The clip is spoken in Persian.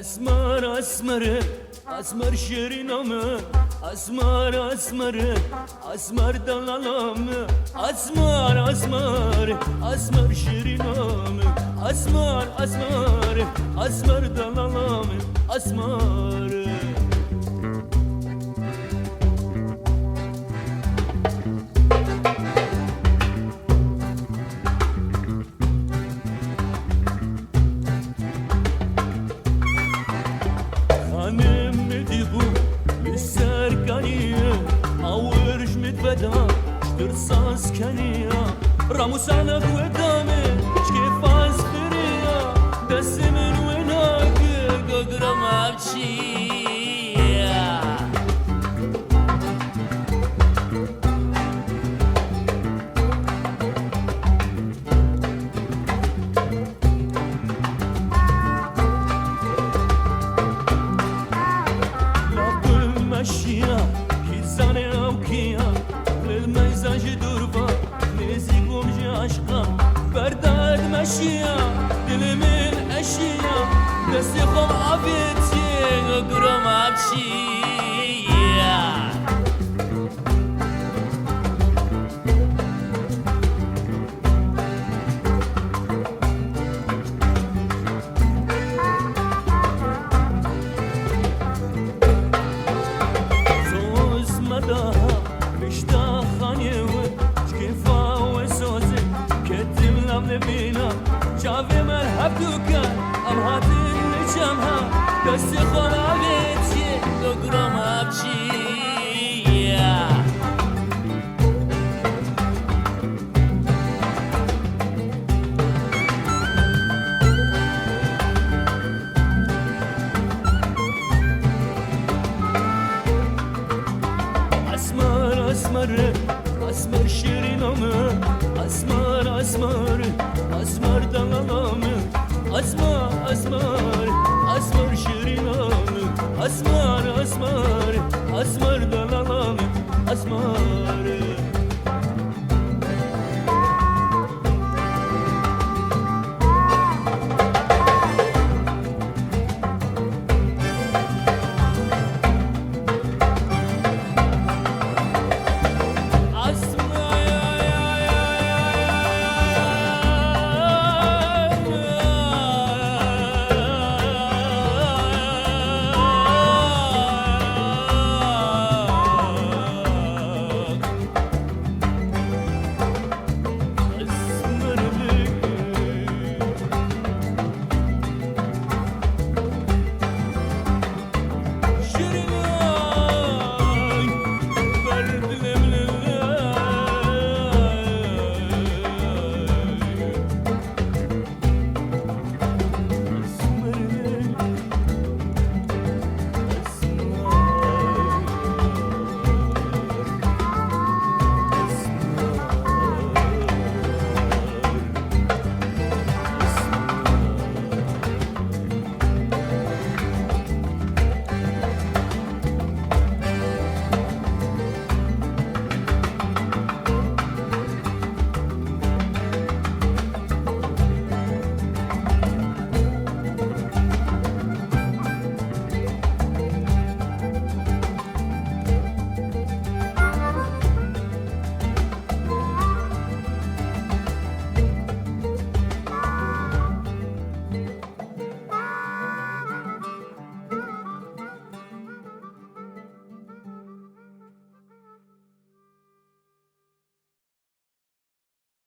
اسمر اسمر اسمر شیرینم اسمر اسمر اسمر دلالم اسمر اسمر اسمر شیرینم اسمر اسمر اسمر دلالم اسمر خانم ندیبو لسرکانیه آورج متبدا شترساس کنیا راموسانا قدامه چه فاز خریا دست من و ناگه گگرم ابچیا ماشينا كيزاني او كيا للميزاج دوربا نزيقوم جي عشقا برداد ماشيا دل من اشيا دستي خم عبيتي قرم عبشيا مشتاق خانیه و چکفا و سوزه کتیم لام نبینا جاوی من هفتو کن ام هاتین نچم ها دستی خورا بیتیه دو گرام هبچی